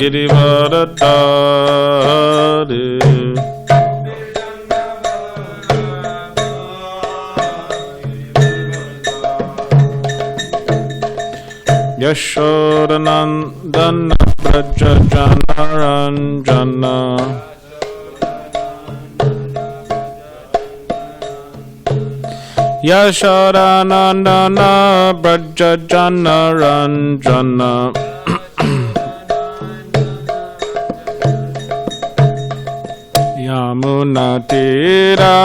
Girivaradari Yashodanandana Brajajana Ranjana Yashodanandana Brajajana Ranjana Yamunatira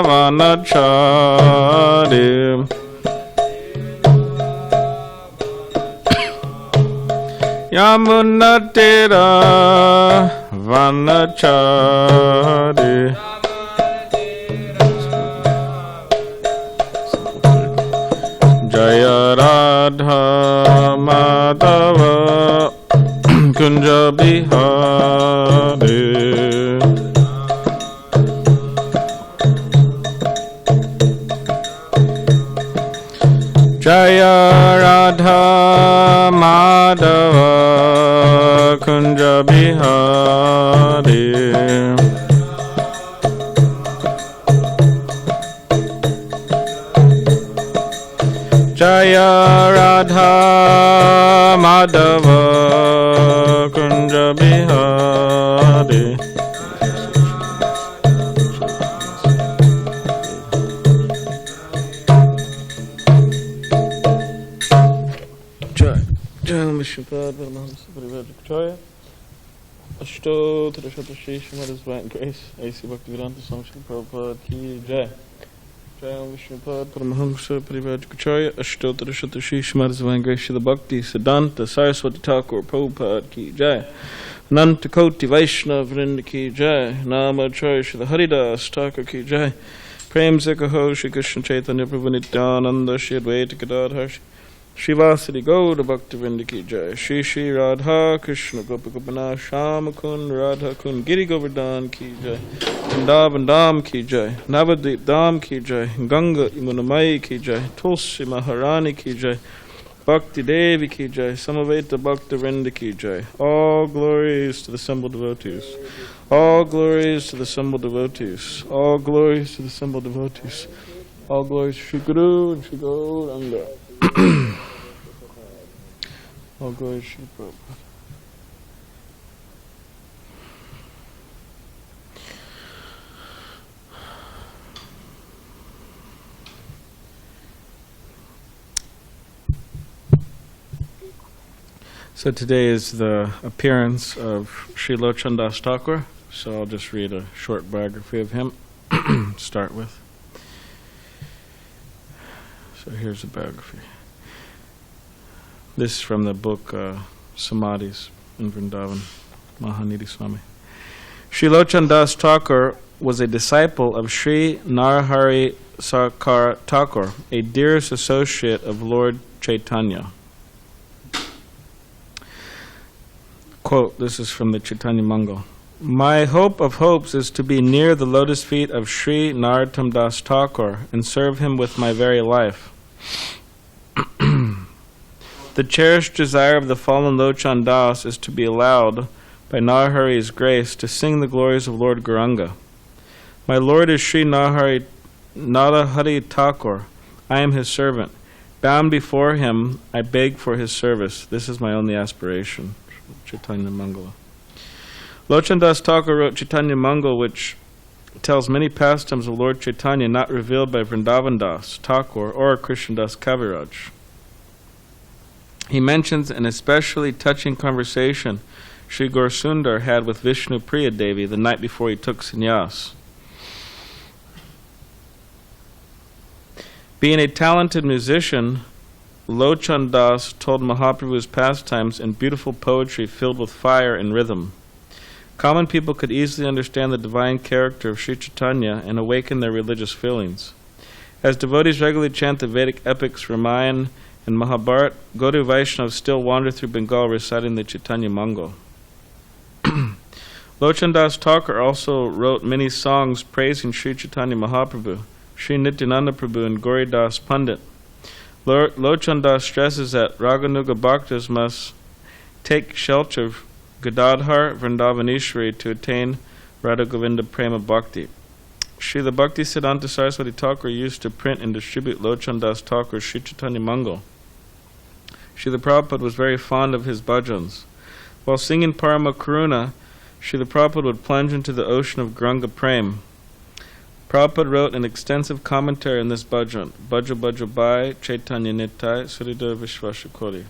Vanachari Yamunatira Vanachari Jaya Radha Madhava Kunja Bihari Jaya Radha Madhava Kunja Bihari Jaya Radha Madhava Kunja Bihari Vishnupada Paramahamsa Parivajakachoya Ashto Tirashatashi Srimad Divine Grace A.C. Bhaktivedanta Swami Srila Prabhupada Ki Jai Jai Vishnupada Paramahamsa Parivajakachoya Ashto Tirashatashi Srimad Divine Grace Srila Bhakti Siddhanta Saraswati Thakur Prabhupada Ki Jai Ananta Koti Vaishnava Vrinda Ki Jai Namacharya Srila Haridas Thakur Ki Jai Prem Zikaho Shri Krishna Chaitanya Prabhu Nityananda Shri Advaita Gadadhar Shivasadi Gauda Bhaktivinoda Ki Jai Shri Shri Radha Krishna Gopa Gopana Shama Kun Radha Kun Giri Govardhan Ki Jai Vrindavan Dham Ki Jai Navadvip Dham Ki Jai Ganga Yamunamai Ki Jai Tulsi Maharani Ki Jai Bhakti Devi Ki Jai Samaveta Bhaktivinoda Ki Jai. All glories to the assembled devotees. All glories to the assembled devotees. All glories to the assembled devotees. All glories to Shri Guru and Shri Gauranga. All glories to Shri Prabhupada. So today is the appearance of Sri LocanaDasaThakura, so I'll just read a short biography of him to start with. So here's a biography. This is from the book Samadhis in Vrindavan, Mahanidhi Swami. Sri LocanaDasaThakura was a disciple of Sri Narahari Sarkar Thakur, a dearest associate of Lord Chaitanya. Quote, this is from the Chaitanya Mangal. My hope of hopes is to be near the lotus feet of Sri Narottam Das Thakur and serve him with my very life. The cherished desire of the fallen Lochan Das is to be allowed, by Narahari's grace, to sing the glories of Lord Gauranga. My Lord is Sri Narahari Thakur. I am his servant. Bound before him, I beg for his service. This is my only aspiration. Chaitanya Mangala. LocanaDasaThakura Thakur wrote Chaitanya Mangal, which tells many pastimes of Lord Chaitanya not revealed by Vrindavan Das Thakur or Krishnadas Kaviraj. He mentions an especially touching conversation Sri Gaurasundar had with Vishnu Priya Devi the night before he took sannyas. Being a talented musician, Lochan Das told Mahaprabhu's pastimes in beautiful poetry filled with fire and rhythm. Common people could easily understand the divine character of Sri Chaitanya and awaken their religious feelings. As devotees regularly chant the Vedic epics Ramayana and Mahabharata, Gaudiya Vaishnavas still wander through Bengal reciting the Chaitanya Mangal. LocanaDasaThakura Thakur also wrote many songs praising Sri Chaitanya Mahaprabhu, Sri Nityananda Prabhu, and Gauridas Pandit. LocanaDasaThakura stresses that Raganuga Bhaktas must take shelter of Gadadhar Vrindavaneshwari to attain Radha Govinda Prema Bhakti. Srila Bhaktisiddhanta Saraswati Thakur used to print and distribute LocanaDasaThakur's Sri Chaitanya Mangal. Srila Prabhupada was very fond of his bhajans. While singing Parama Karuna, Srila Prabhupada would plunge into the ocean of Granga Prem. Prabhupada wrote an extensive commentary on this bhajan, Bhaja Bhaja Bhai Chaitanya Nittai Surida Vishvashakoti.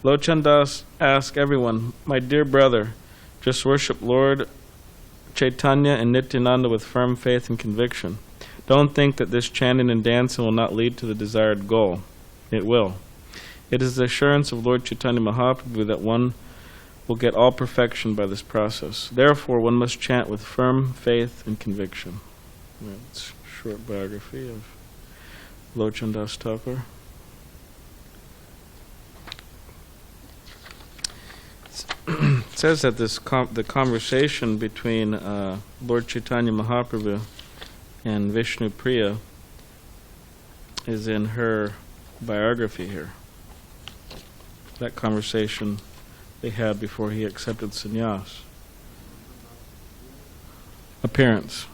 Locandas asked everyone, "My dear brother, just worship Lord Chaitanya and Nityananda with firm faith and conviction. Don't think that this chanting and dancing will not lead to the desired goal. It will. It is the assurance of Lord Chaitanya Mahaprabhu that one will get all perfection by this process. Therefore, one must chant with firm faith and conviction." That's a short biography of LocanaDasaThakura. It says that the conversation between Lord Chaitanya Mahaprabhu and Vishnu Priya is in her biography here. That conversation they had before he accepted sannyas. Appearance.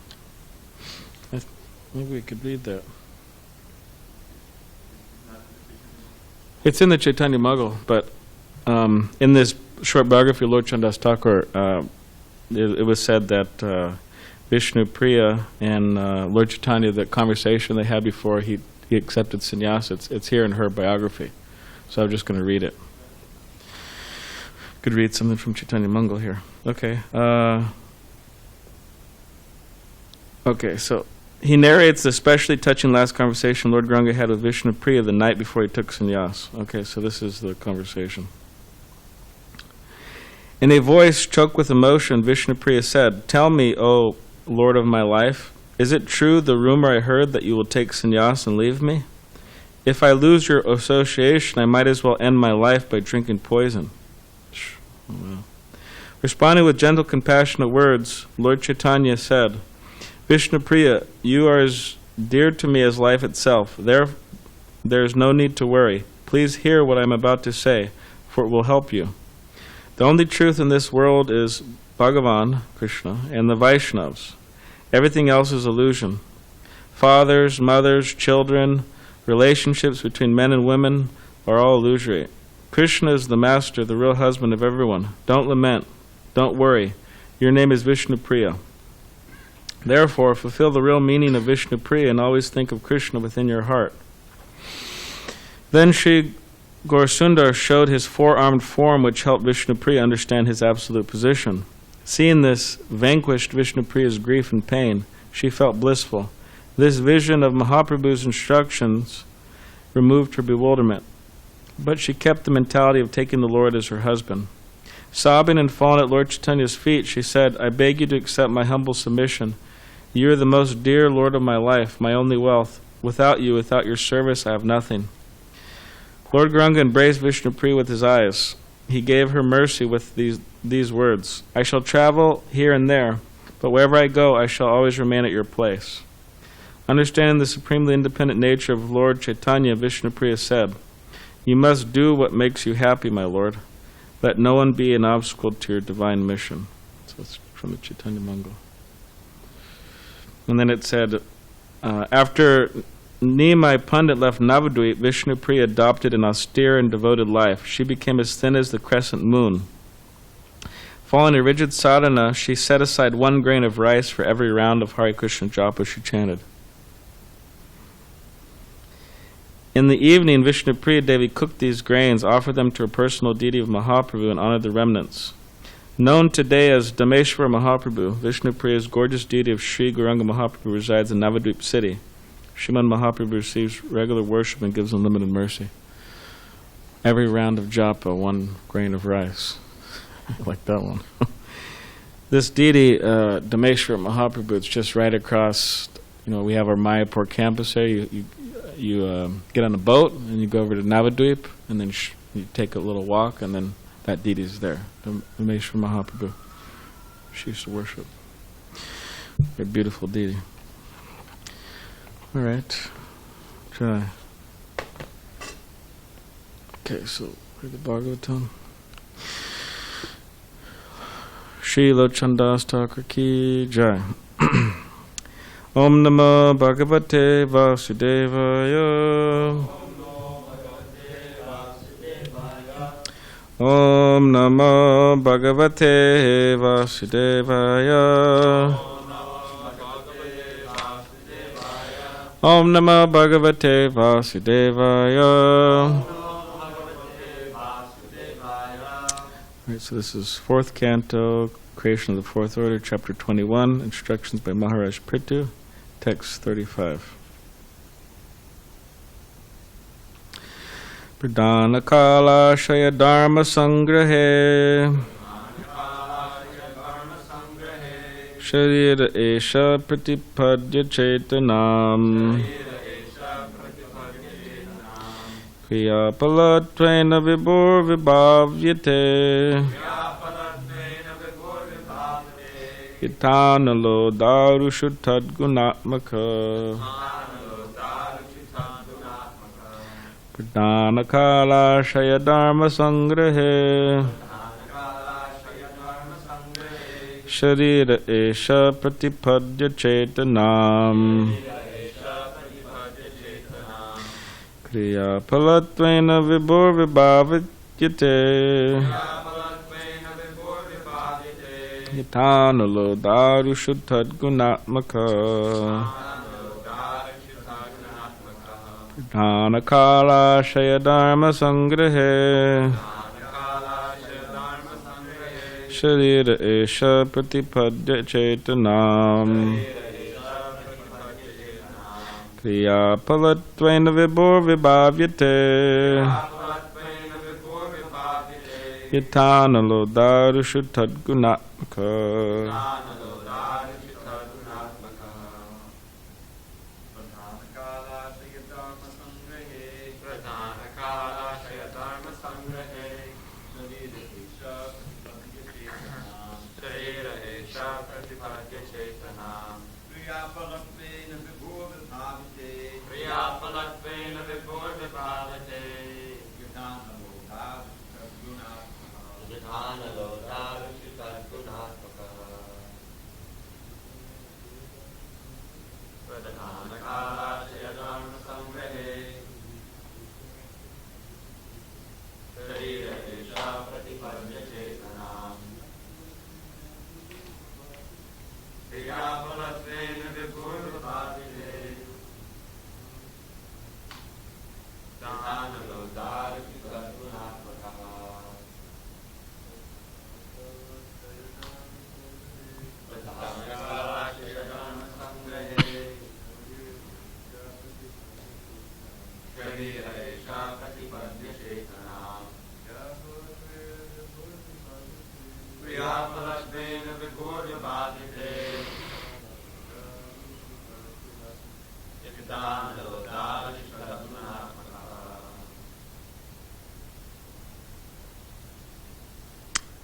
Maybe we could read that. It's in the Chaitanya Mangal, but in this short biography of Lord LocanaDasaThakura, it was said that Vishnu Priya and Lord Chaitanya, the conversation they had before he accepted sannyas, it's here in her biography. So I'm just going to read it. Could read something from Chaitanya Mangal here. Okay. Okay, so he narrates the especially touching last conversation Lord Gauranga had with Vishnu Priya the night before he took sannyas. Okay, so this is the conversation. In a voice choked with emotion, Vishnu Priya said, "Tell me, O Lord of my life, is it true the rumor I heard that you will take sannyas and leave me? If I lose your association, I might as well end my life by drinking poison." Wow. Responding with gentle, compassionate words, Lord Chaitanya said, "Vishnu Priya, you are as dear to me as life itself. There is no need to worry. Please hear what I am about to say, for it will help you. The only truth in this world is Bhagavan, Krishna, and the Vaishnavas. Everything else is illusion. Fathers, mothers, children, relationships between men and women are all illusory. Krishna is the master, the real husband of everyone. Don't lament. Don't worry. Your name is Vishnu Priya. Therefore, fulfill the real meaning of Vishnu Priya and always think of Krishna within your heart." Then Sri Gaurasundar showed his four-armed form, which helped Vishnu Priya understand his absolute position. Seeing this vanquished Vishnu Priya's grief and pain, she felt blissful. This vision of Mahaprabhu's instructions removed her bewilderment, but she kept the mentality of taking the Lord as her husband. Sobbing and falling at Lord Chaitanya's feet, she said, "I beg you to accept my humble submission. You are the most dear Lord of my life, my only wealth. Without you, without your service, I have nothing." Lord Gauranga embraced Vishnu Priya with his eyes. He gave her mercy with these words, "I shall travel here and there, but wherever I go, I shall always remain at your place." Understanding the supremely independent nature of Lord Chaitanya, Vishnu Priya said, "You must do what makes you happy, my Lord. Let no one be an obstacle to your divine mission." So that's from the Chaitanya Mangal. And then it said, after Nimai Pandit left Navadvip, Vishnu Priya adopted an austere and devoted life. She became as thin as the crescent moon. Following a rigid sadhana, she set aside 1 grain of rice for every round of Hare Krishna japa she chanted. In the evening, Vishnu Priya Devi cooked these grains, offered them to her personal deity of Mahaprabhu, and honored the remnants. Known today as Dameshwar Mahaprabhu, Vishnu Priya's gorgeous deity of Sri Gauranga Mahaprabhu resides in Navadvip city. Sriman Mahaprabhu receives regular worship and gives unlimited mercy. Every round of japa, 1 grain of rice. Like that one. This deity, Dameshwar Mahaprabhu, it's just right across, we have our Mayapur campus here. You get on a boat and you go over to Navadvip, and then you take a little walk, and then that deity is there. Dameshwar Mahaprabhu. She used to worship. Very beautiful deity. All right, try. Okay, so read the Bhagavatam. Srila Chandas Thakur ki jai. Om Namo Bhagavate Vasudevaya. Om Namo Bhagavate Vasudevaya. Om Namo Bhagavate Vasudevaya. Right, so this is fourth canto, creation of the fourth order, chapter 21, instructions by Maharaj Prithu, text 35. Pradana Kala Shaya Dharma Sangrahe Sharira Esha Pratipadya Chetanam Kriyapalatvaina Vibhur Vibhavyate Itanalo Darushu Tadgunatmaka Pradana Kala Shaya Dharma Sangrahe Sharira Esha Pratipadya Chetanam Kriya Palatvaina Vibhur Vibhavyate Itanalo Darushu Tadgunatmaka Pradana Kala Shaya Dharma Sangrahe Sharira Esha Pratipadya Chetanam Kriya Palatvaina Vibhur Vibhavyate Yatanalo Darushu Tadgunatmaka.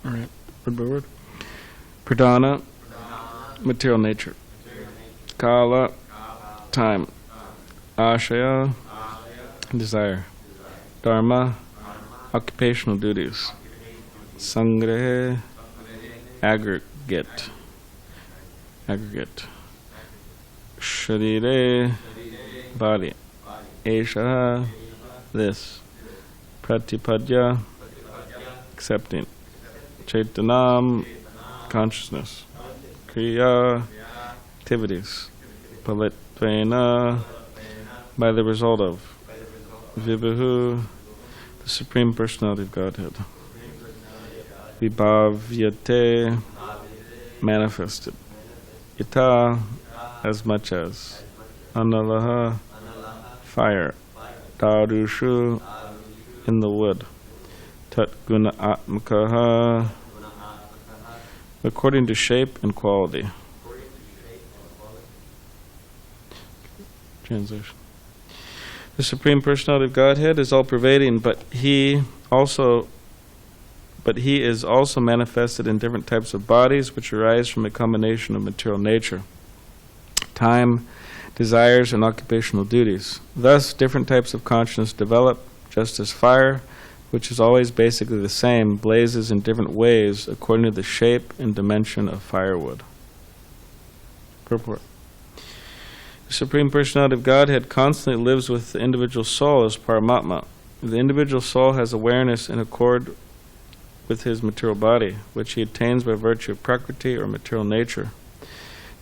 All right, word by word. Pradana, material nature. Kala, time. Ashaya, desire. Dharma, occupational duties. Sangrahe, aggregate. Sharire, body. Esha, this. Pratipadya, accepting. Chetanam, consciousness. Kriya, activities. Palitvena, by the result of. Vibhu, the Supreme Personality of Godhead. Vibhavyate, manifested. Ita, as much as. Analaha, fire. Darushu, in the wood. Tat guna atmakaha, according to shape and quality. Translation. The Supreme Personality of Godhead is all-pervading, but He is also manifested in different types of bodies which arise from a combination of material nature, time, desires, and occupational duties. Thus, different types of consciousness develop, just as fire, which is always basically the same, blazes in different ways according to the shape and dimension of firewood. Purport. The Supreme Personality of Godhead constantly lives with the individual soul as Paramatma. The individual soul has awareness in accord with his material body, which he attains by virtue of Prakriti or material nature.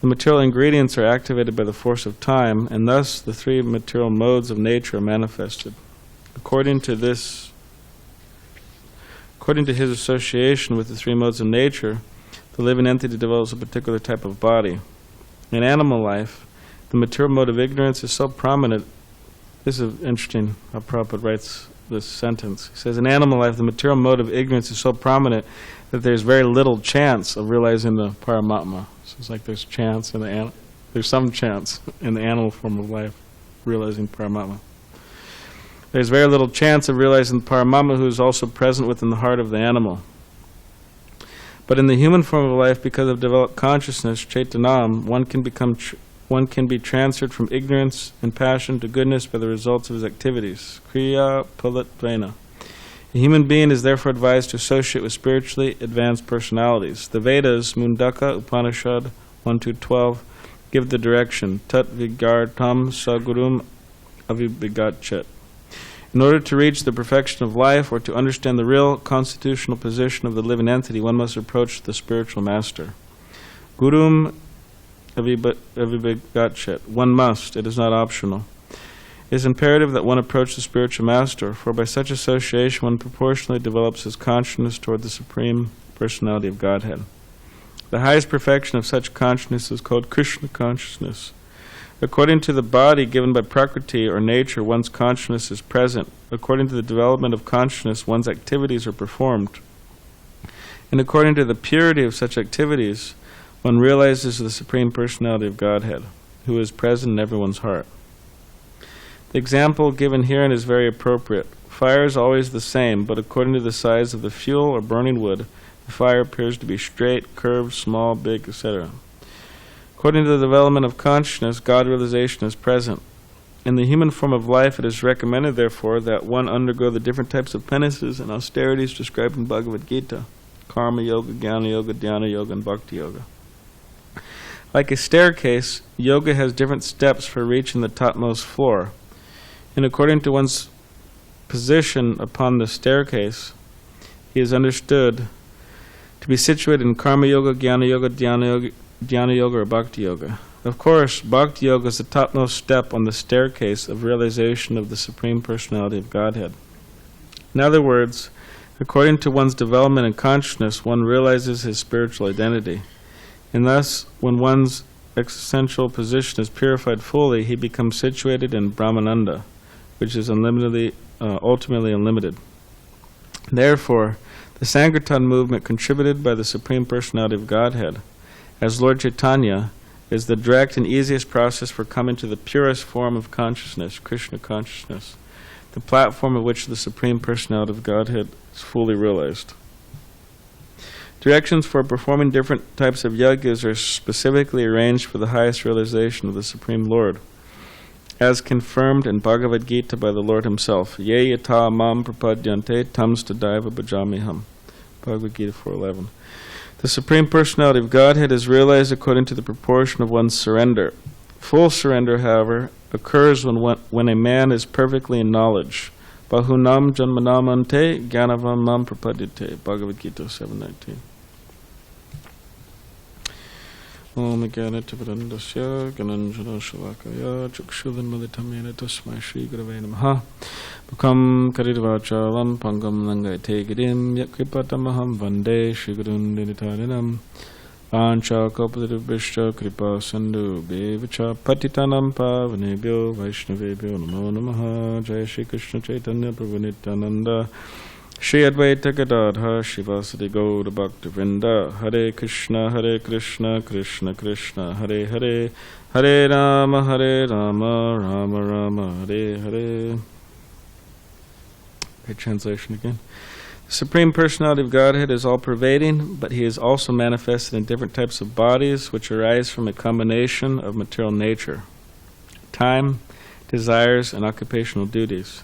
The material ingredients are activated by the force of time, and thus the three material modes of nature are manifested. According to his association with the three modes of nature, the living entity develops a particular type of body. In animal life, the material mode of ignorance is so prominent. This is interesting how Prabhupada writes this sentence. He says, in animal life, the material mode of ignorance is so prominent that there's very little chance of realizing the Paramatma. So it's like there's chance in there's some chance in the animal form of life realizing Paramatma. There's very little chance of realizing the Paramatma, who is also present within the heart of the animal. But in the human form of life, because of developed consciousness, Chaitanam, one can be transferred from ignorance and passion to goodness by the results of his activities. Kriya Palatvena. A human being is therefore advised to associate with spiritually advanced personalities. The Vedas, Mundaka Upanishad 1-12, give the direction, Tat Vigartam Sagurum Avibhigachet. In order to reach the perfection of life or to understand the real constitutional position of the living entity, one must approach the spiritual master. Gurum Avibhigachet. One must, it is not optional. It is imperative that one approach the spiritual master, for by such association one proportionally develops his consciousness toward the Supreme Personality of Godhead. The highest perfection of such consciousness is called Krishna consciousness. According to the body given by Prakriti or nature, one's consciousness is present. According to the development of consciousness, one's activities are performed. And according to the purity of such activities, one realizes the Supreme Personality of Godhead, who is present in everyone's heart. The example given herein is very appropriate. Fire is always the same, but according to the size of the fuel or burning wood, the fire appears to be straight, curved, small, big, etc. According to the development of consciousness, God realization is present. In the human form of life, it is recommended, therefore, that one undergo the different types of penances and austerities described in Bhagavad Gita: Karma Yoga, Jnana Yoga, Dhyana Yoga, and Bhakti Yoga. Like a staircase, yoga has different steps for reaching the topmost floor. And according to one's position upon the staircase, he is understood to be situated in Karma Yoga, Jnana Yoga, Dhyana Yoga, or Bhakti Yoga. Of course, Bhakti Yoga is the topmost step on the staircase of realization of the Supreme Personality of Godhead. In other words, according to one's development in consciousness, one realizes his spiritual identity. And thus, when one's existential position is purified fully, he becomes situated in Brahmananda, which is ultimately unlimited. Therefore, the Sankirtan movement contributed by the Supreme Personality of Godhead, as Lord Chaitanya, is the direct and easiest process for coming to the purest form of consciousness, Krishna consciousness, the platform of which the Supreme Personality of Godhead is fully realized. Directions for performing different types of yagas are specifically arranged for the highest realization of the Supreme Lord, as confirmed in Bhagavad Gita by the Lord himself. Ye yata mam prapadyante tam stadaiva bhajamiham. Bhagavad Gita 4:11. The Supreme Personality of Godhead is realized according to the proportion of one's surrender. Full surrender, however, occurs when a man is perfectly in knowledge. Bahunam janmanamante gyanavam mam prapadyate. Bhagavad Gita 7:19. Om Gyanatipadandasya Gananjana Shalakaya Chukshudhanmalitamena Tasmai Shri Gurave Namaha Bhukam Karidvachalam Pangam Langaite Gidim Yakripatamaham Vande Shri Gurun Dinitarinam Ancha Kapadivishya Kripa Sandhu Bevacha Patitanam Pavanebhyo Vaishnavebhyo Namo Namaha Jai Shri Krishna Chaitanya Prabhu Nityananda Shri Advaita Gadadha Shivasati Gaura Bhakti Vrinda Hare Krishna Krishna Krishna Hare Hare Hare Rama Rama Rama Hare Hare. Okay, translation again. The Supreme Personality of Godhead is all-pervading, but he is also manifested in different types of bodies which arise from a combination of material nature, time, desires, and occupational duties.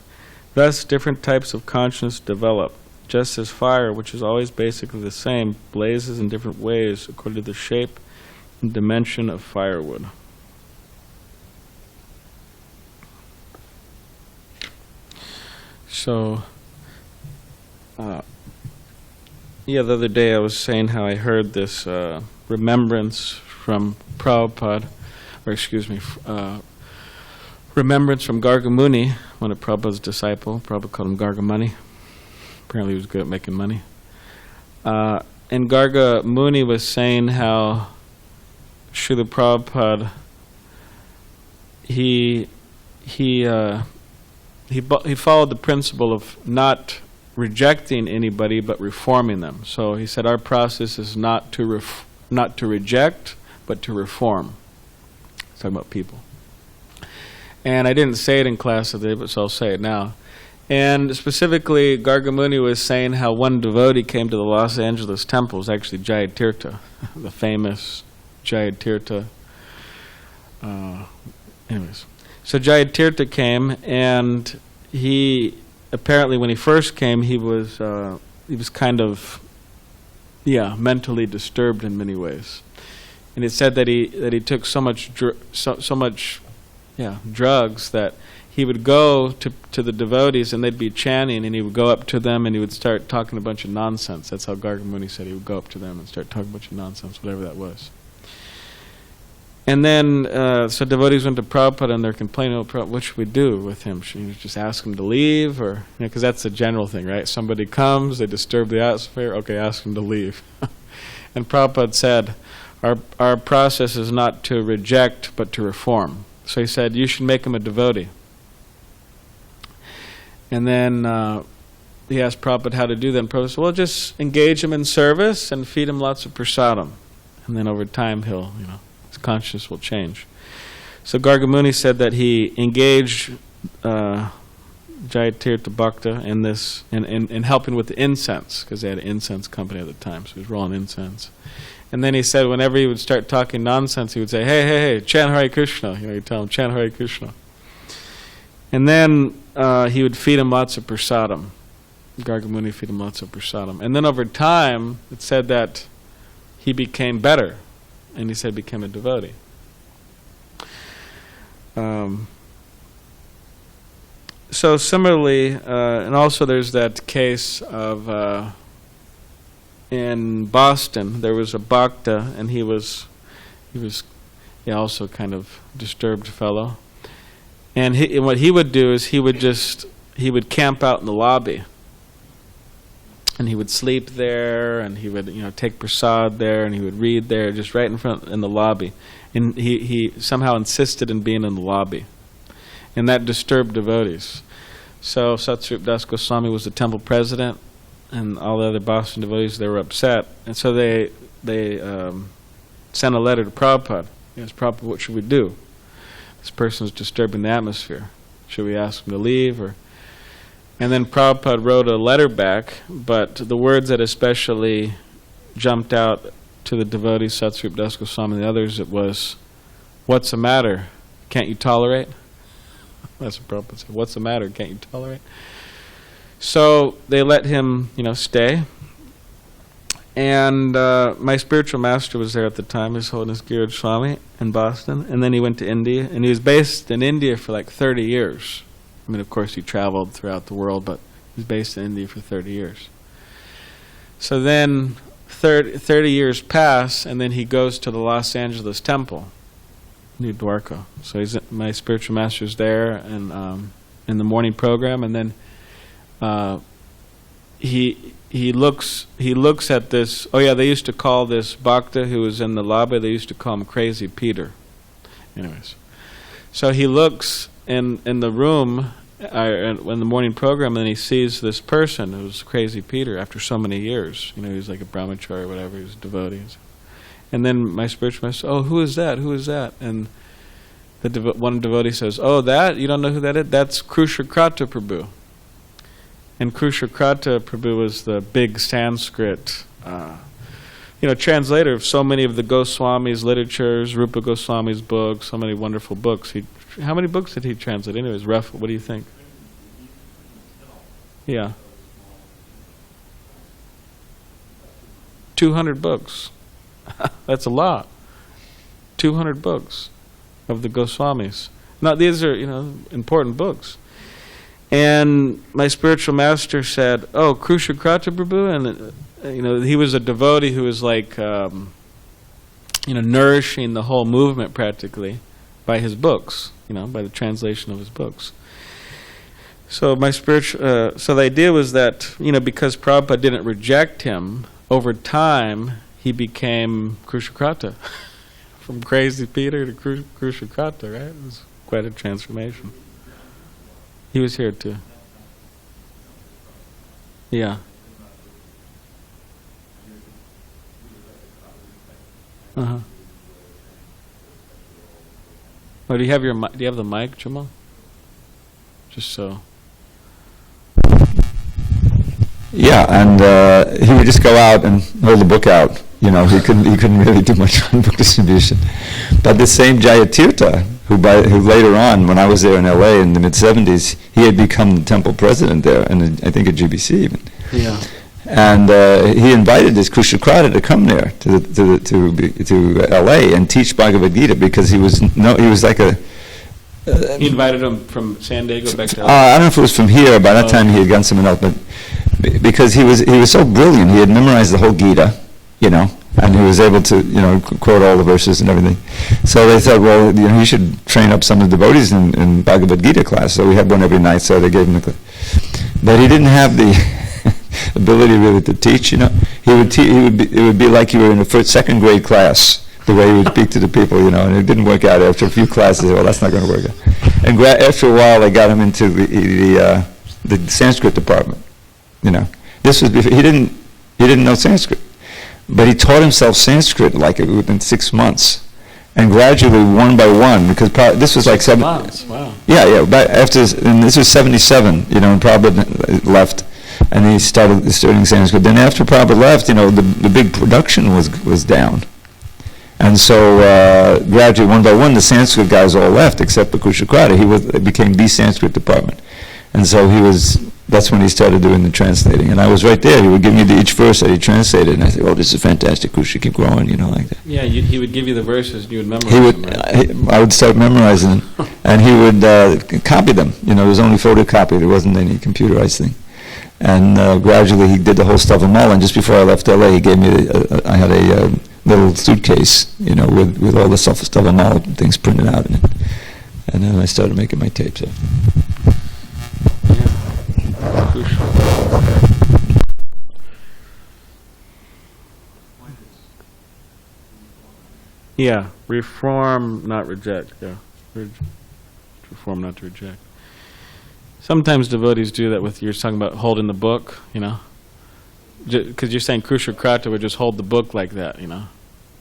Thus, different types of consciousness develop, just as fire, which is always basically the same, blazes in different ways according to the shape and dimension of firewood. So, the other day I was saying how I heard this remembrance from Prabhupada, or excuse me, remembrance from Garga Muni, one of Prabhupada's disciple. Prabhupada called him Garga Muni. Apparently he was good at making money. And Garga Muni was saying how Srila Prabhupada, he followed the principle of not rejecting anybody but reforming them. So he said our process is not to reject but to reform. He's talking about people. And I didn't say it in class today, but so I'll say it now. And specifically, Garga Muni was saying how one devotee came to the Los Angeles temple. It was actually Jayatirtha, the famous Jayatirtha. Anyways, so Jayatirtha came, and he apparently, when he first came, he was kind of, mentally disturbed in many ways. And it said that he took so much drugs that he would go to the devotees and they'd be chanting, and he would go up to them and he would start talking a bunch of nonsense. That's how Garga Muni said he would go up to them and start talking a bunch of nonsense, whatever that was. And then, so devotees went to Prabhupada and they're complaining, Prabhupada, what should we do with him? Should we just ask him to leave? Or, because that's the general thing, right? Somebody comes, they disturb the atmosphere, okay, ask him to leave. And Prabhupada said, our process is not to reject, but to reform. So he said, you should make him a devotee. And then he asked Prabhupada how to do that. And Prabhupada said, well, just engage him in service and feed him lots of prasadam. And then over time he'll, his consciousness will change. So Garga Muni said that he engaged Jayatirtha Bhakta in this, in helping with the incense, because they had an incense company at the time, so he was rolling incense. And then he said whenever he would start talking nonsense, he would say, hey, chant Hare Krishna. He'd tell him, chant Hare Krishna. And then he would feed him lots of prasadam. Garga Muni feed him lots of prasadam. And then over time, it said that he became better. And he said became a devotee. So similarly, and also there's that case of in Boston, there was a bhakta, and he was also kind of disturbed fellow. And what he would do is he would camp out in the lobby. And he would sleep there, and he would take prasad there, and he would read there, just right in front in the lobby. And he somehow insisted in being in the lobby. And that disturbed devotees. So Satsrup Das Goswami was the temple president, and all the other Boston devotees, they were upset. And so they sent a letter to Prabhupada. Yes, Prabhupada, what should we do? This person is disturbing the atmosphere. Should we ask him to leave? And then Prabhupada wrote a letter back, but the words that especially jumped out to the devotees, Satsrup Das Goswami and the others, it was, what's the matter? Can't you tolerate? That's what Prabhupada said. What's the matter? Can't you tolerate? So they let him, stay. And my spiritual master was there at the time, His Holiness Giraj Swami in Boston. And then he went to India, and he was based in India for like 30 years. I mean, of course, he traveled throughout the world, but he was based in India for 30 years. So then 30 years pass, and then he goes to the Los Angeles temple, New Dwarka. So my spiritual master's there, and in the morning program, and then he looks at this. Oh yeah, they used to call this bhakta who was in the lobby, they used to call him Crazy Peter. Anyways, so he looks in the room in the morning program, and he sees this person who's Crazy Peter after so many years. He's like a brahmachari or whatever, he's a devotee. And then my spiritual master, oh, who is that? Who is that? And one devotee says, oh, that? You don't know who that is? That's Krushakrata Prabhu. And Krushakrata Prabhu was the big Sanskrit translator of so many of the Goswami's literatures, Rupa Goswami's books, so many wonderful books. How many books did he translate? Anyways, rough, what do you think? Yeah. 200 books. That's a lot. 200 books of the Goswamis. Now, these are, important books. And my spiritual master said, "Oh, Krushakrata Prabhu," and he was a devotee who was like, nourishing the whole movement practically by his books, by the translation of his books. So so the idea was that, because Prabhupada didn't reject him, over time he became Krushakrata. From crazy Peter to Krushakrata, right? It was quite a transformation. He was here too. Yeah. Uh-huh. Oh, do you have the mic, Jamal? Just so. Yeah, and he would just go out and hold the book out. He couldn't really do much on book distribution. But the same Jayatirtha, who later on, when I was there in LA in the mid-70s, he had become the temple president there, and I think at GBC even. Yeah. And he invited this Krushakrata to come there to LA and teach Bhagavad Gita, because he was like a. He invited him from SanDiego back to LA. I don't know if it was from here. By that time, he had gone somewhere else, but because he was so brilliant, he had memorized the whole Gita, and he was able to, quote all the verses and everything. So they thought, well, he should train up some of the devotees in Bhagavad Gita class. So we had one every night. So they gave him the class, but he didn't have the ability really to teach. It would be like you were in a second grade class, the way he would speak to the people, and it didn't work out. After a few classes, well, that's not going to work out. And after a while, they got him into the Sanskrit department. This was before, he didn't know Sanskrit, but he taught himself Sanskrit like within 6 months, and gradually, one by one, because this was like 7 months. Wow. Yeah. But and this was 77. And Prabhupada left, and he started studying Sanskrit. Then after Prabhupada left, the big production was down. And so gradually, one by one, the Sanskrit guys all left, except for Krushakrata. It became the Sanskrit department. And so that's when he started doing the translating. And I was right there. He would give me each verse that he translated. And I said, "Oh, this is fantastic, Krusha, keep growing," like that. Yeah, he would give you the verses and you would memorize them, right? I would start memorizing them. And he would copy them. There was only photocopied. There wasn't any computerized thing. And gradually, he did the whole Stavamala. And just before I left LA, he gave me, I had a little suitcase, with all the Stavamala things printed out in it. And then I started making my tapes. Yeah, reform, not reject. Yeah, reform, not to reject. Sometimes devotees do that with, you're talking about holding the book, because you're saying Krushakrata would just hold the book like that,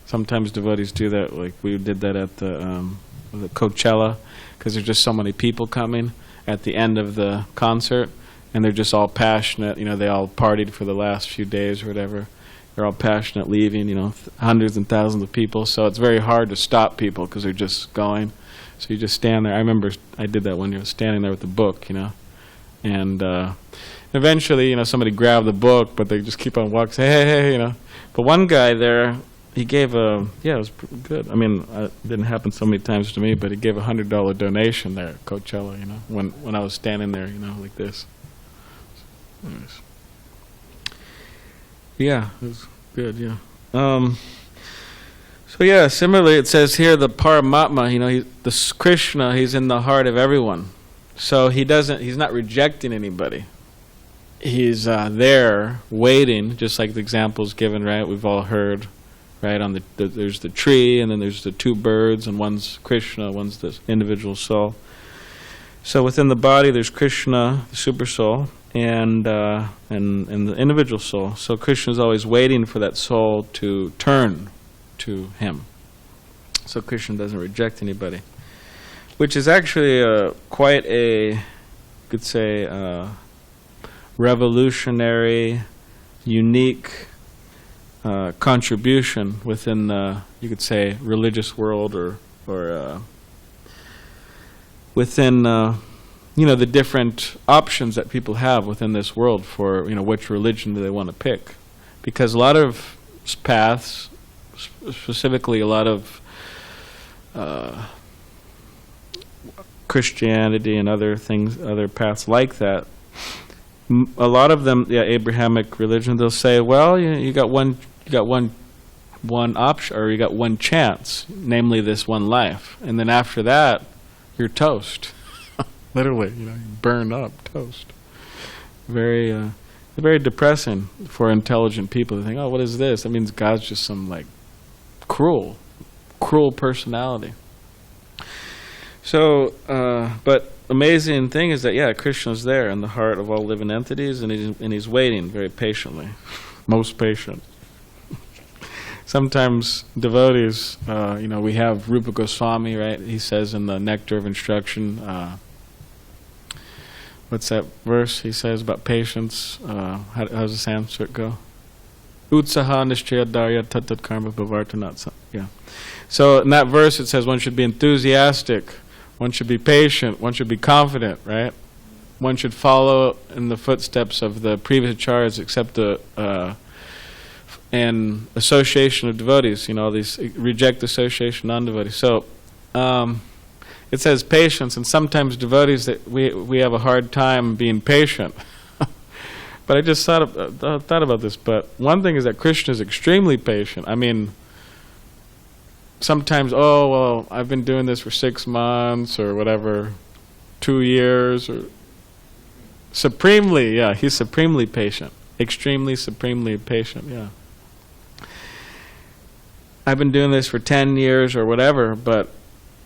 Sometimes devotees do that, like we did that at the Coachella, because there's just so many people coming at the end of the concert, and they're just all passionate, they all partied for the last few days or whatever. They're all passionate leaving, hundreds and thousands of people, so it's very hard to stop people because they're just going. So you just stand there. I remember I did that when you were standing there with the book, and eventually, somebody grabbed the book, but they just keep on walking, say, hey, But one guy there, he gave it was pretty good. I mean, it didn't happen so many times to me, but he gave a $100 donation there at Coachella, when I was standing there, like this. So, anyways. Yeah, it was good, yeah. Similarly, it says here, the Paramatma, the Krishna, he's in the heart of everyone. So he's not rejecting anybody. He's there, waiting, just like the examples given, right? We've all heard, right? There's the tree, and then there's the two birds, and one's Krishna, one's the individual soul. So within the body, there's Krishna, the super soul, and the individual soul. So Krishna is always waiting for that soul to turn to him. So Krishna doesn't reject anybody, which is actually quite a, could say, revolutionary, unique contribution within the, you could say, religious world, or within the different options that people have within this world for, which religion do they want to pick. Because a lot of paths, specifically a lot of Christianity and other things, other paths like that, a lot of them, Abrahamic religion, they'll say, well, you got one option, or you got one chance, namely this one life, and then after that, you're toast. Literally, you burn up, toast. Very depressing for intelligent people to think, oh, what is this? That means God's just some cruel personality. So, but amazing thing is that Krishna's there in the heart of all living entities, and he's waiting very patiently, most patient. Sometimes devotees, we have Rupa Goswami, right? He says in the Nectar of Instruction, what's that verse he says about patience? How does the Sanskrit go? Utsaha nishchaya dharya tatat karma bhavartanat. Yeah. So in that verse it says one should be enthusiastic, one should be patient, one should be confident, right? One should follow in the footsteps of the previous acharyas, except and association of devotees, these reject association non-devotees. So it says patience, and sometimes devotees, that we have a hard time being patient. But I just thought about this. But one thing is that Krishna is extremely patient. I mean, sometimes, oh, well, I've been doing this for 6 months or whatever, 2 years, or supremely, he's supremely patient. Extremely, supremely patient, I've been doing this for 10 years or whatever, but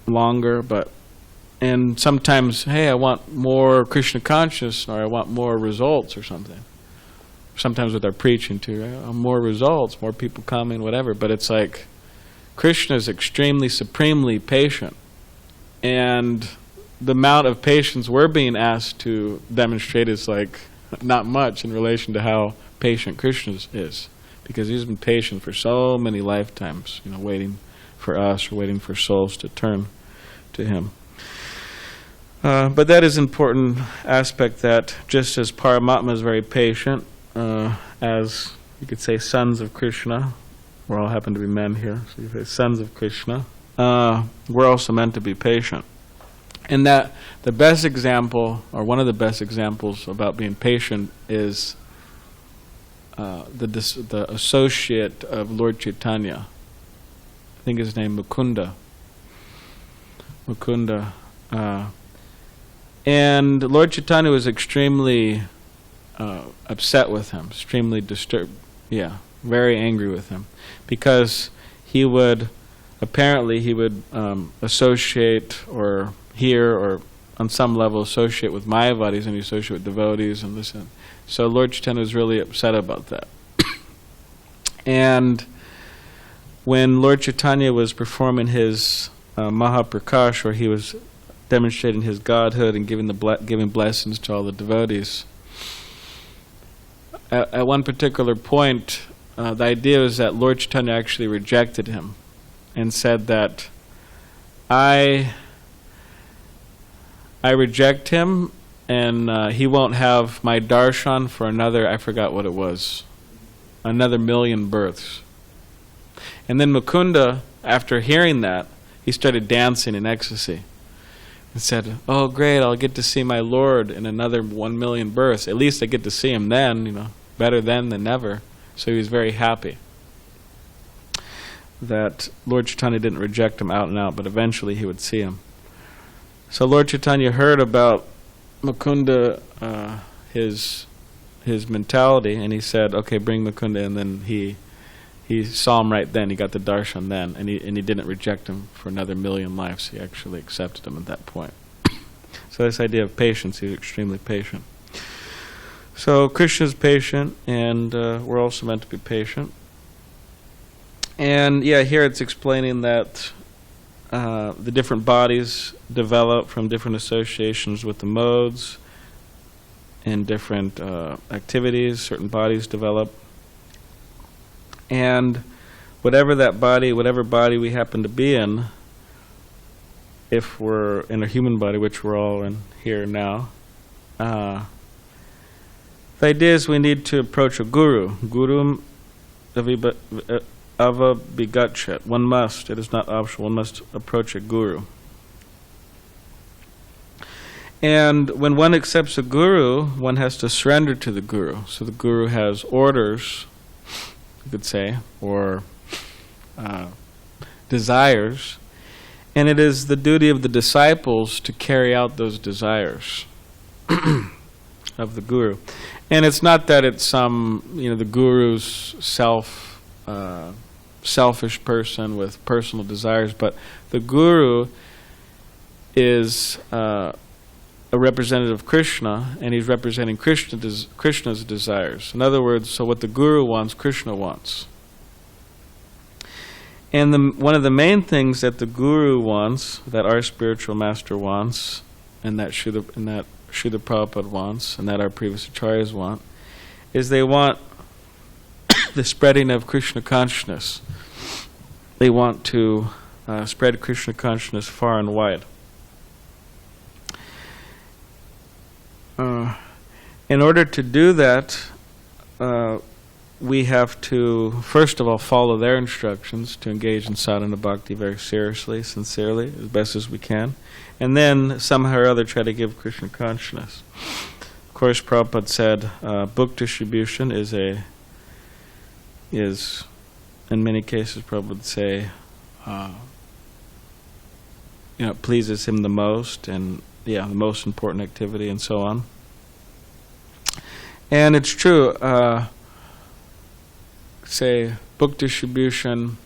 longer, and sometimes, hey, I want more Krishna consciousness, or I want more results or something. Sometimes with our preaching too, right? More results, more people coming, whatever. But it's like Krishna is extremely, supremely patient, and the amount of patience we're being asked to demonstrate is not much in relation to how patient Krishna is, because he's been patient for so many lifetimes, waiting for us, or waiting for souls to turn to him. But that is an important aspect, that just as Paramatma is very patient, as you could say sons of Krishna, we all happen to be men here, so you say sons of Krishna, we're also meant to be patient. And that the best example, or one of the best examples about being patient, is the associate of Lord Chaitanya. I think his name Mukunda. And Lord Chaitanya was extremely upset with him, extremely disturbed, very angry with him, because he would associate, or hear, or on some level associate with Mayavadis, and he associate with devotees and this and. So Lord Chaitanya was really upset about that. And when Lord Chaitanya was performing his Mahaprakash, where he was demonstrating his godhood and giving blessings to all the devotees, at one particular point, the idea was that Lord Chaitanya actually rejected him and said that I reject him, and he won't have my darshan for another, I forgot what it was, another 1,000,000 births. And then Mukunda, after hearing that, he started dancing in ecstasy and said, oh great, I'll get to see my Lord in another 1,000,000 births. At least I get to see him then, better then than never. So he was very happy that Lord Chaitanya didn't reject him out and out, but eventually he would see him. So Lord Chaitanya heard about Mukunda, his mentality, and he said, okay, bring Mukunda, and then he saw him right then. He got the darshan then, and he didn't reject him for another 1,000,000 lives. He actually accepted him at that point. So this idea of patience, he's extremely patient. So Krishna's patient, and we're also meant to be patient. And here it's explaining that the different bodies develop from different associations with the modes and different activities. Certain bodies develop. And whatever body we happen to be in, if we're in a human body, which we're all in here now, the idea is we need to approach a guru. Guru avabhigatchat. One must, it is not optional, one must approach a guru. And when one accepts a guru, one has to surrender to the guru. So the guru has orders, you could say, or desires, and it is the duty of the disciples to carry out those desires of the guru. And it's not that it's some, the guru's selfish person with personal desires, but the guru is a representative of Krishna, and he's representing Krishna's desires. In other words, so what the guru wants, Krishna wants. And one of the main things that the guru wants, that our spiritual master wants, and that Srila Prabhupada wants, and that our previous acharyas want, is they want the spreading of Krishna consciousness. They want to spread Krishna consciousness far and wide. In order to do that, we have to, first of all, follow their instructions to engage in sadhana bhakti very seriously, sincerely, as best as we can, and then somehow or other try to give Krishna consciousness. Of course, Prabhupada said book distribution is in many cases, Prabhupada would say, pleases him the most, and the most important activity, and so on. And it's true, say, book distribution,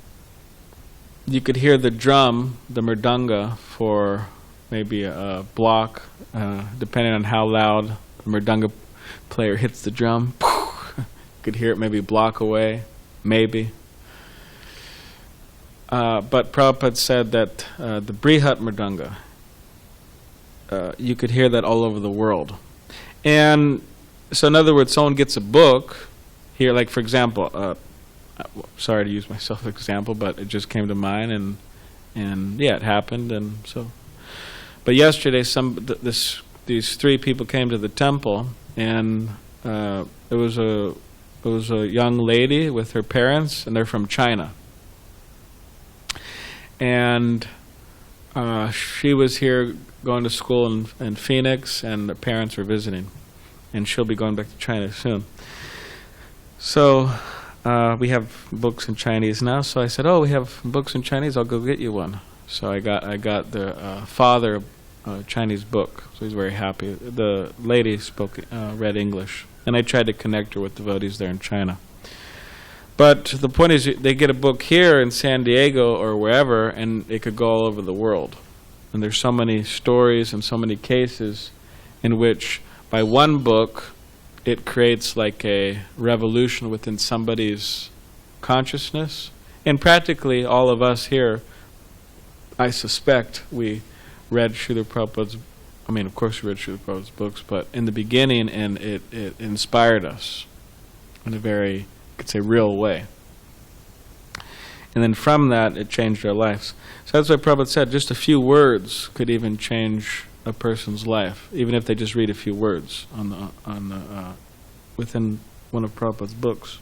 you could hear the drum, the mridanga, for maybe a block, depending on how loud the mridanga player hits the drum. You could hear it maybe a block away, maybe. But Prabhupada said that the brihat mridanga, you could hear that all over the world. And so in other words, someone gets a book here, like for example, sorry to use myself as an example, but it just came to mind, and it happened, and so. But yesterday, these three people came to the temple, and it was a young lady with her parents, and they're from China, and she was here going to school in Phoenix, and the parents were visiting, and she'll be going back to China soon. So we have books in Chinese now. So I said, "Oh, we have books in Chinese. I'll go get you one." So I got the father a Chinese book. So he's very happy. The lady read English, and I tried to connect her with devotees there in China. But the point is, they get a book here in SanDiego or wherever, and it could go all over the world. And there's so many stories and so many cases in which, by one book, it creates like a revolution within somebody's consciousness. And practically all of us here, I suspect, we read Srila Prabhupada's, of course we read Srila Prabhupada's books, but in the beginning, and it inspired us in a very, you could say, real way. And then from that, it changed our lives. So that's why Prabhupada said, just a few words could even change a person's life, even if they just read a few words within one of Prabhupada's books.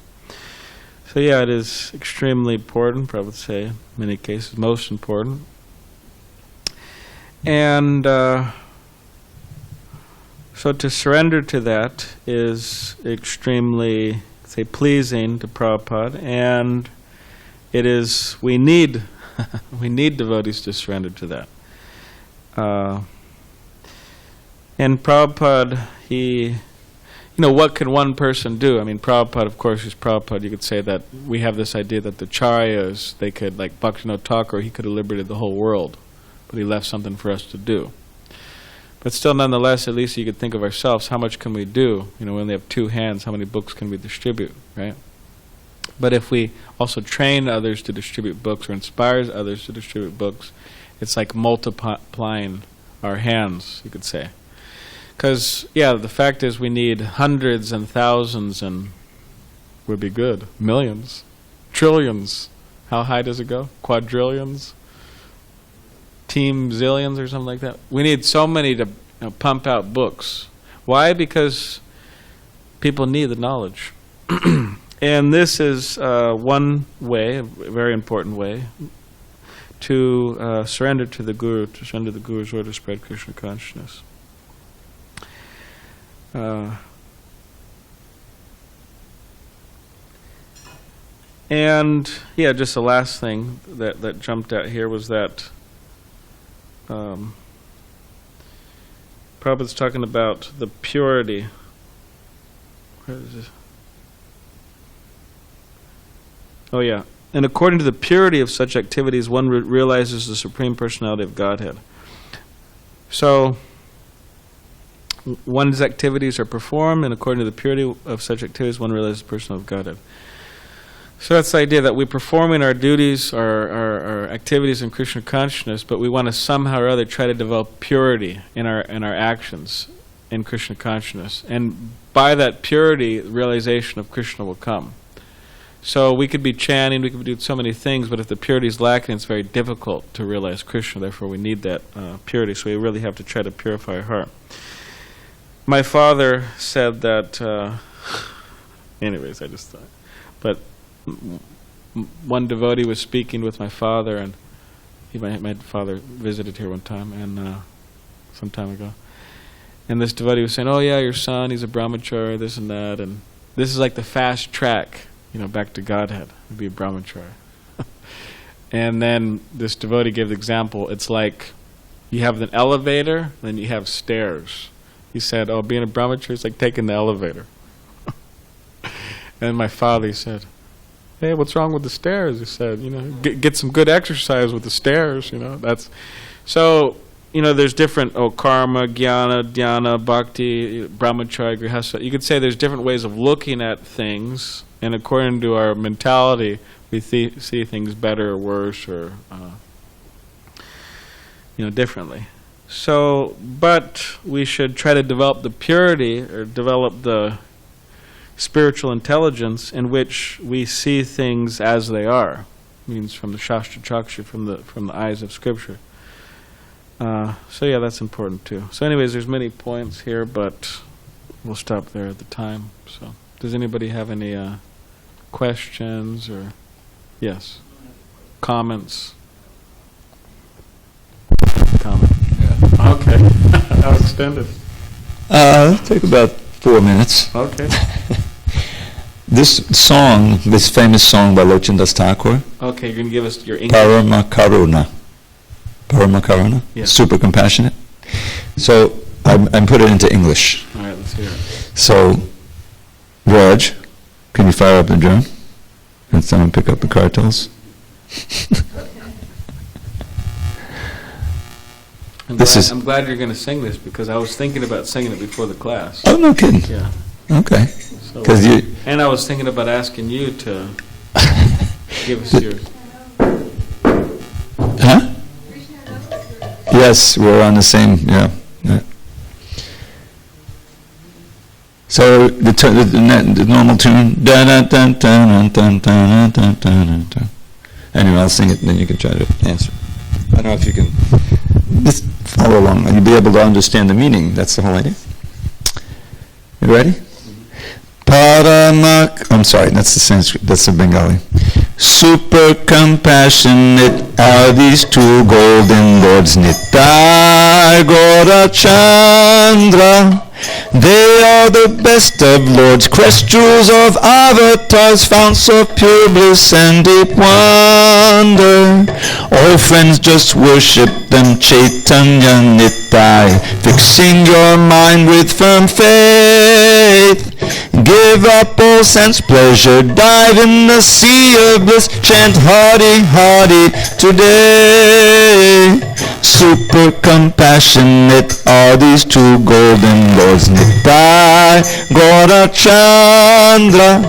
So it is extremely important, Prabhupada would say, in many cases, most important. And so to surrender to that is extremely, say, pleasing to Prabhupada, and it is, we need devotees to surrender to that. And Prabhupada, what could one person do? Prabhupada, of course, is Prabhupada. You could say that we have this idea that the Acharyas, they could, like Bhaktivinoda Thakur, he could have liberated the whole world, but he left something for us to do. But still, nonetheless, at least you could think of ourselves, how much can we do? We only have two hands, how many books can we distribute, right? But if we also train others to distribute books or inspires others to distribute books, it's like multiplying our hands, you could say. Because, the fact is we need hundreds and thousands, and would be good, millions, trillions. How high does it go? Quadrillions? team zillions or something like that. We need so many to pump out books. Why? Because people need the knowledge. And this is one way, a very important way, to surrender to the Guru, to surrender the Guru's order to spread Krishna consciousness. And yeah, just the last thing that jumped out here was that Prabhupada's talking about the purity. Where is this? Oh yeah. And according to the purity of such activities, one realizes the Supreme Personality of Godhead. So, one's activities are performed, and according to the purity of such activities, one realizes the Personality of Godhead. So that's the idea that we're performing our duties, our activities in Krishna consciousness, but we want to somehow or other try to develop purity in our actions in Krishna consciousness. And by that purity, realization of Krishna will come. So we could be chanting, we could be doing so many things, but if the purity is lacking, it's very difficult to realize Krishna. Therefore, we need that purity. So we really have to try to purify our heart. My father said that. Anyways, I just thought, but one devotee was speaking with my father, and my father visited here one time, and some time ago. And this devotee was saying, "Oh yeah, your son, he's a brahmachari, this and that, and this is like the fast track." Back to Godhead, would be a brahmachari. And then this devotee gave the example, it's like you have an elevator, then you have stairs. He said, oh, being a brahmachari is like taking the elevator. And my father, he said, hey, what's wrong with the stairs? He said, get some good exercise with the stairs, that's... So, there's different, karma, jnana, dhyana, bhakti, brahmacharya, grihastha. You could say there's different ways of looking at things, and according to our mentality, we see things better or worse or, differently. So, but we should try to develop the purity or develop the spiritual intelligence in which we see things as they are. Means from the Shastra Chakshu, from the eyes of Scripture. So yeah, that's important too. So anyways, there's many points here, but we'll stop there at the time. So does anybody have any questions or yes, comments? Comment. Yeah. Okay. How extended? Take about 4 minutes. Okay. This song, this famous song by LocanaDasaThakura. Okay, you're gonna give us your English. Parama Karuna, Yes. super compassionate. So I put it into English. All right, let's hear it. So, Raj, can you fire up the drum? And someone pick up the cartels? I'm glad you're going to sing this because I was thinking about singing it before the class. Oh, no kidding. Yeah. Okay. So, 'Cause and I was thinking about asking you to give us yours. Huh? Yes, we're on the same, yeah. So the normal tune. Anyway, I'll sing it and then you can try to answer. I don't know if you can just follow along and you'll be able to understand the meaning. That's the whole idea. You ready? I'm sorry, that's the Sanskrit, that's the Bengali. Super compassionate are these two golden lords, Nitai Gaurachandra. They are the best of lords, crest jewels of avatars, founts of pure bliss and deep wonder. All friends just worship them, Chaitanya Nitai, fixing your mind with firm faith. Give up all sense pleasure, dive in the sea of bliss, chant Hari Hari today. Super compassionate are these two golden lords, Nitai Gaurachandra.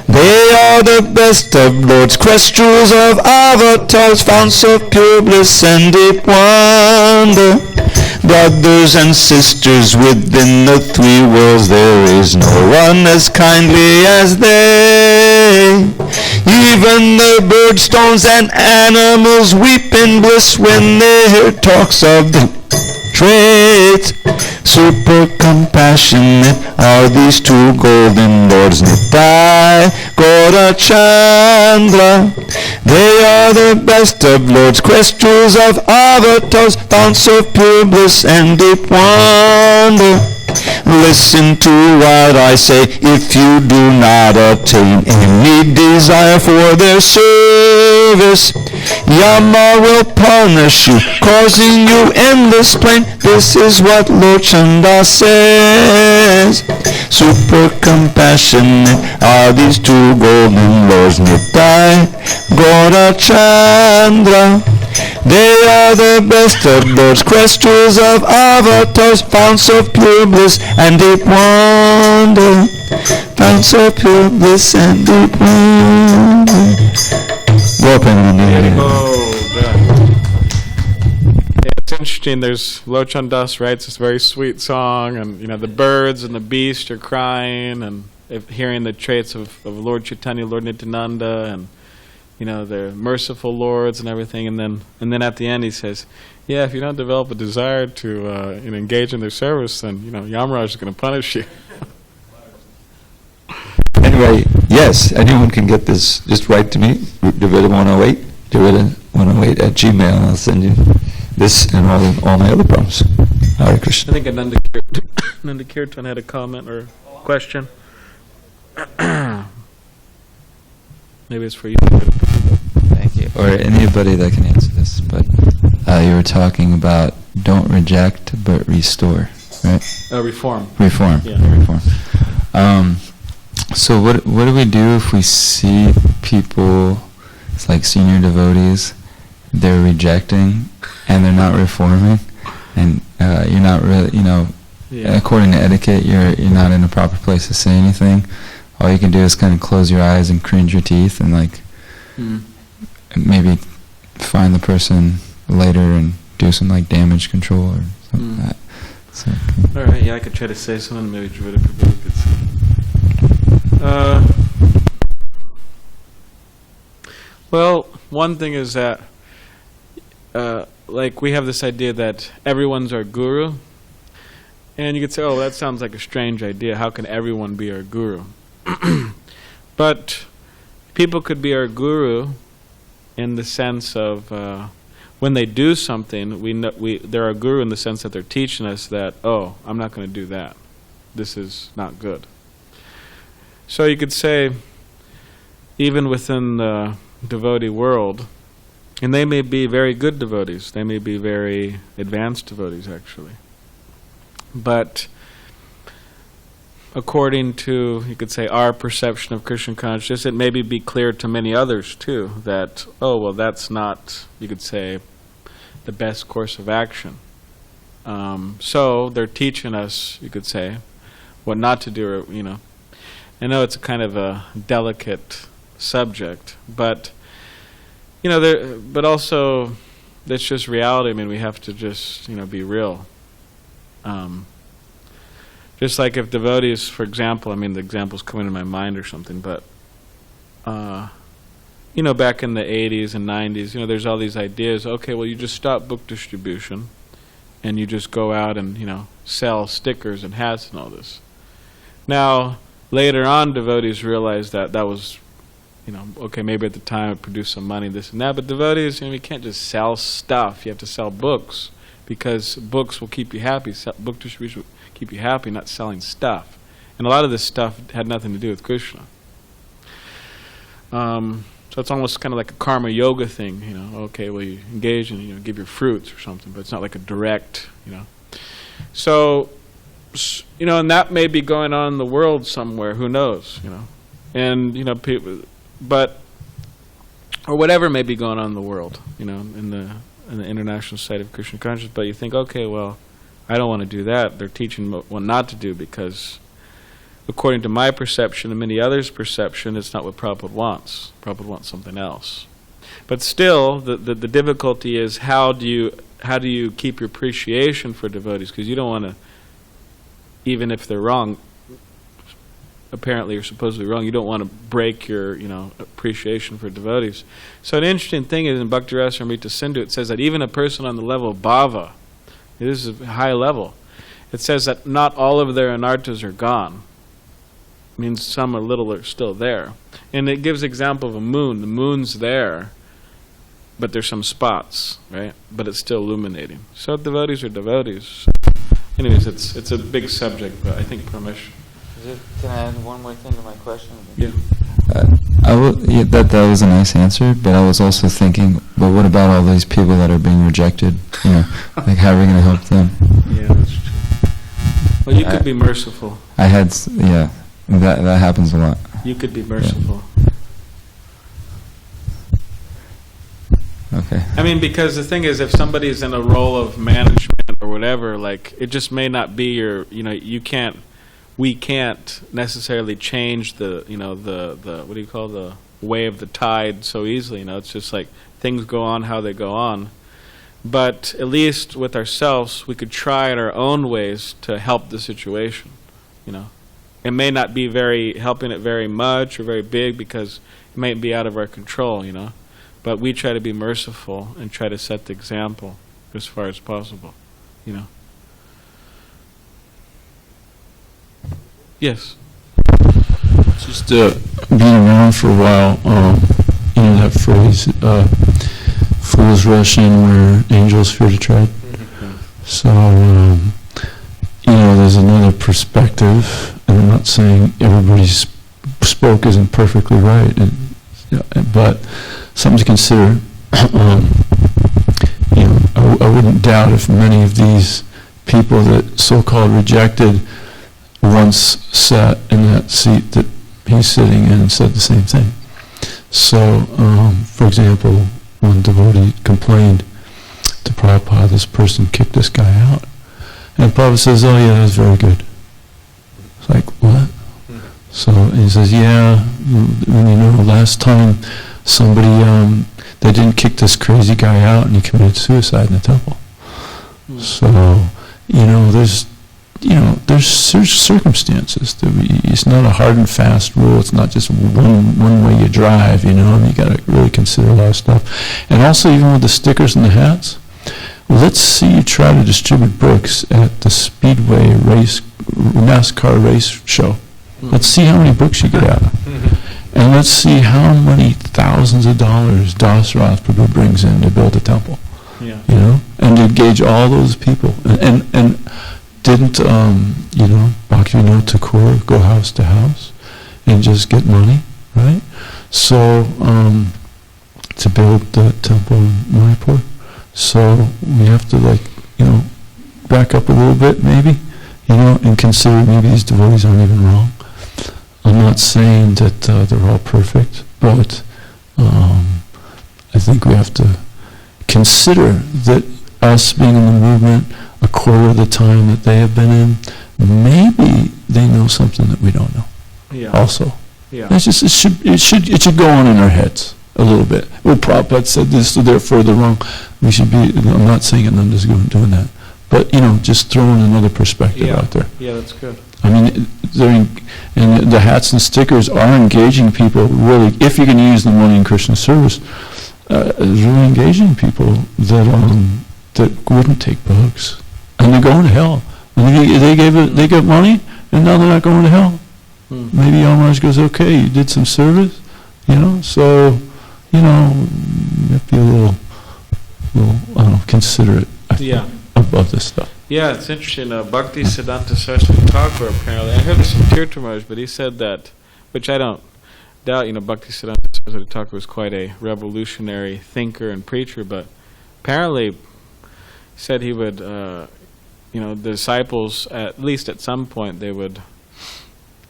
They are the best of lords, crest jewels of avatars, founts of pure bliss and deep wonder. Brothers and sisters within the three worlds, there is no one as kindly as they. Even the birds, stones, and animals weep in bliss when they hear talks of the traits. Super compassionate are these two golden lords, Nitai, Gaura Chandra. They are the best of lords, questors of avatars, founts of pure bliss and deep wonder. Listen to what I say. If you do not attain any desire for their service, Yama will punish you, causing you endless pain. This is what Lord Chanda says. Super compassionate are these two golden lords, Nitai, Gaura Chandra. They are the best of lords, questors of avatars, founts of pure bliss and deep wonder. Founts of pure bliss and deep wonder. It's interesting. There's Lochan Das writes this very sweet song, and the birds and the beast are crying, and hearing the traits of Lord Chaitanya, Lord Nityananda, and they're merciful lords and everything, and then at the end he says, yeah, if you don't develop a desire to engage in their service, then Yamaraj is going to punish you. Anyway, yes, anyone can get this. Just write to me, Devita108, Devita108 @ gmail, and I'll send you this and all my other problems. Hare Krishna. I think Ananda Kirtan had a comment or question. Maybe it's for you. Thank you. Or anybody that can answer this, but you were talking about don't reject but restore, right? Reform. Reform. Yeah. Reform. So what do we do if we see people, it's like senior devotees, they're rejecting and they're not reforming, and you're not really, according to etiquette, you're not in a proper place to say anything. All you can do is kind of close your eyes and cringe your teeth and maybe find the person later and do some damage control or something like that. So, all right, yeah, I could try to say something. Maybe Drivida Prabhu could say. Well, one thing is that, we have this idea that everyone's our guru, and you could say, oh, that sounds like a strange idea. How can everyone be our guru? But people could be our guru in the sense of when they do something, they're our guru in the sense that they're teaching us that, oh, I'm not going to do that. This is not good. So you could say, even within the devotee world, and they may be very good devotees, they may be very advanced devotees actually, but according to, you could say, our perception of Krishna consciousness, it may be clear to many others too that, oh, well, that's not, you could say, the best course of action. So they're teaching us, you could say, what not to do, or, I know it's a kind of a delicate subject, but, but also, that's just reality. I mean, we have to just, be real. Just like if devotees, for example, the example's coming to my mind or something, but, back in the 80s and 90s, there's all these ideas, okay, well, you just stop book distribution, and you just go out and, sell stickers and hats and all this. Now, later on, devotees realized that was, okay, maybe at the time it produced some money, this and that, but devotees, you can't just sell stuff, you have to sell books, because books will keep you happy, book distribution will keep you happy, not selling stuff. And a lot of this stuff had nothing to do with Krishna. So it's almost kind of like a karma yoga thing, okay, well, you engage and, give your fruits or something, but it's not like a direct, So, and that may be going on in the world somewhere, who knows, And, people, but, or whatever may be going on in the world, in the international side of Krishna consciousness, but you think, okay, well, I don't want to do that. They're teaching what not to do because, according to my perception and many others' perception, it's not what Prabhupada wants. Prabhupada wants something else. But still, the difficulty is how do you keep your appreciation for devotees? Because you don't want to, even if they're wrong, apparently are supposedly wrong. You don't want to break your, appreciation for devotees. So an interesting thing is in Bhakti Rasamrita Sindhu, it says that even a person on the level of bhava, this is a high level, it says that not all of their anarthas are gone. It means some are still there. And it gives example of a moon. The moon's there, but there's some spots, right? But it's still illuminating. So devotees are devotees. Anyways, it's a big subject, but I think Pramesh. Can I add one more thing to my question? Yeah. That was a nice answer, but I was also thinking, but what about all these people that are being rejected? Like how are we going to help them? Yeah, that's true. Well, you could be merciful. That happens a lot. You could be merciful. Yeah. Okay. I mean, because the thing is, if somebody's in a role of management or whatever, like, it just may not be your, we can't necessarily change the what do you call the way of the tide so easily. It's just like things go on how they go on. But at least with ourselves, we could try in our own ways to help the situation. It may not be helping it very much or very big because it might be out of our control. But we try to be merciful and try to set the example as far as possible. Yes. Just being around for a while, that phrase, fools rush in where angels fear to tread. So, there's another perspective, and I'm not saying everybody's spoke isn't perfectly right, but something to consider. I wouldn't doubt if many of these people that so-called rejected once sat in that seat that he's sitting in and said the same thing. So, for example, one devotee complained to Prabhupada, this person kicked this guy out. And Prabhupada says, oh yeah, that was very good. It's like, what? So he says, yeah, last time somebody, they didn't kick this crazy guy out and he committed suicide in the temple. So, there's circumstances. It's not a hard and fast rule. It's not just one way you drive, you got to really consider a lot of stuff. And also, even with the stickers and the hats, let's see you try to distribute books at the Speedway NASCAR race show. Let's see how many books you get out. And let's see how many thousands of dollars Dasarath Prabhu brings in to build a temple. Yeah. And to engage all those people. And didn't, Bhaktivinoda Thakur go house to house and just get money, right? So, to build the temple in Mayapur. So we have to back up a little bit maybe, and consider maybe these devotees aren't even wrong. I'm not saying that they're all perfect, but I think we have to consider that us being in the movement a quarter of the time that they have been in, maybe they know something that we don't know. Yeah. Also. Yeah. It's just, it should go on in our heads a little bit. Well, Prabhupada said this, so therefore they're wrong. We should be, I'm not saying it, I'm just doing that. But, just throwing another perspective out there. Yeah, that's good. I mean, and the hats and stickers are engaging people, really, if you're going to use the money in Krishna service, really engaging people that wouldn't take books. And they're going to hell. And they get money, and now they're not going to hell. Maybe Yamaraj goes, okay, you did some service, so, you have to be a little, I don't know, considerate about this stuff. Yeah, it's interesting. Bhakti Siddhanta Saraswati Thakur, apparently, I heard this from Tirtha Maharaj, but he said that, which I don't doubt, Bhakti Siddhanta Saraswati Thakur was quite a revolutionary thinker and preacher, but apparently said he would, the disciples, at least at some point, they would,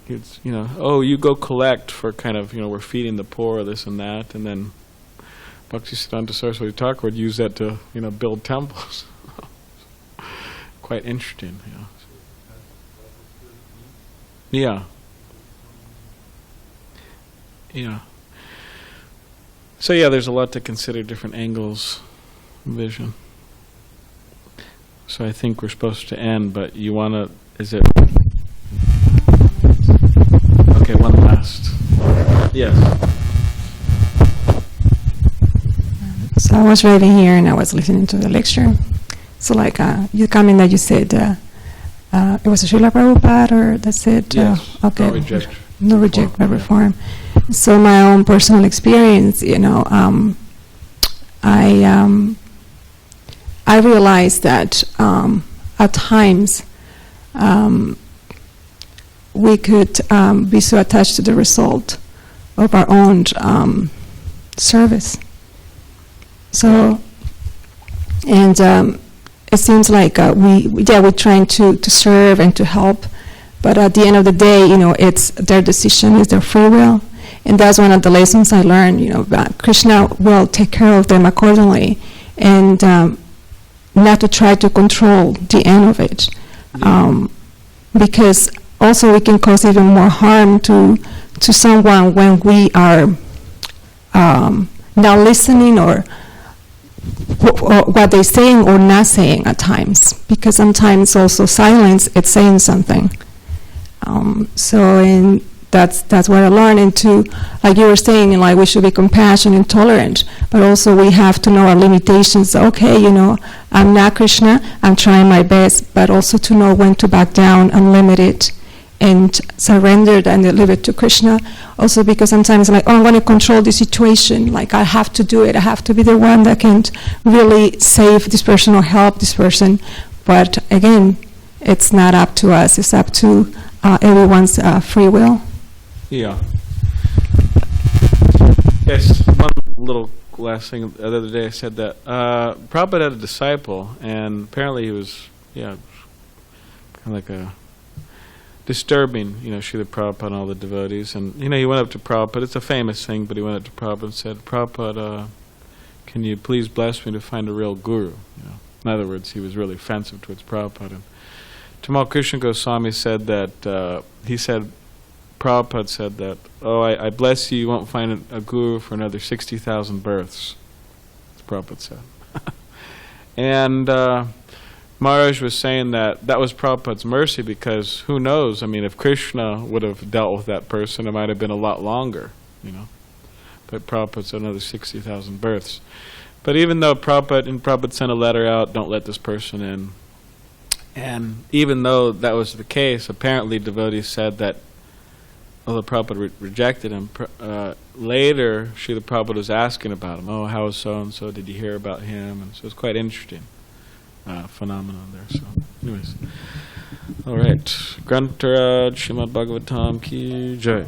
you go collect for kind of, we're feeding the poor, this and that, and then Bhakti Siddhanta Saraswati Thakur would use that to, build temples. Quite interesting, Yeah. Yeah. So there's a lot to consider, different angles, vision. So I think we're supposed to end, but you want to, is it? Okay, one last. Yes. So I was reading here and I was listening to the lecture. So like you comment that you said it was a Srila Prabhupada or that's it? Yes. Okay. No reject by reform. So my own personal experience, I realized that at times we could be so attached to the result of our own service. So, and it seems like we're trying to serve and to help, but at the end of the day, it's their decision, it's their free will, and that's one of the lessons I learned. That Krishna will take care of them accordingly, and not to try to control the end of it, because also we can cause even more harm to someone when we are not listening or what they're saying or not saying at times, because sometimes also silence, it's saying something. And that's what I learned into, like you were saying, like we should be compassionate and tolerant, but also we have to know our limitations. Okay, I'm not Krishna, I'm trying my best, but also to know when to back down and limit it and surrender it and leave it to Krishna. Also because sometimes I'm like, I'm going to control the situation, like I have to do it, I have to be the one that can really save this person or help this person. But again, it's not up to us, it's up to everyone's free will. Yeah. Yes, one little last thing. The other day I said that Prabhupada had a disciple, and apparently he was, kind of like a disturbing, Srila Prabhupada and all the devotees. And, he went up to Prabhupada. It's a famous thing, but he went up to Prabhupada and said, Prabhupada, can you please bless me to find a real guru? In other words, he was really offensive towards Prabhupada. And Tamal Krishna Goswami said that, Prabhupada said that, I bless you, you won't find a guru for another 60,000 births. That's what Prabhupada said. And Maharaj was saying that was Prabhupada's mercy, because who knows, if Krishna would have dealt with that person, it might have been a lot longer, But Prabhupada said another 60,000 births. But even though Prabhupada sent a letter out, don't let this person in. And even though that was the case, apparently devotees said that although Prabhupada rejected him, later Srila Prabhupada was asking about him. Oh, how is so-and-so? Did you hear about him? And so it's quite interesting phenomenon there. So anyways. All right. Grantaraj Srimad Bhagavatam ki jai.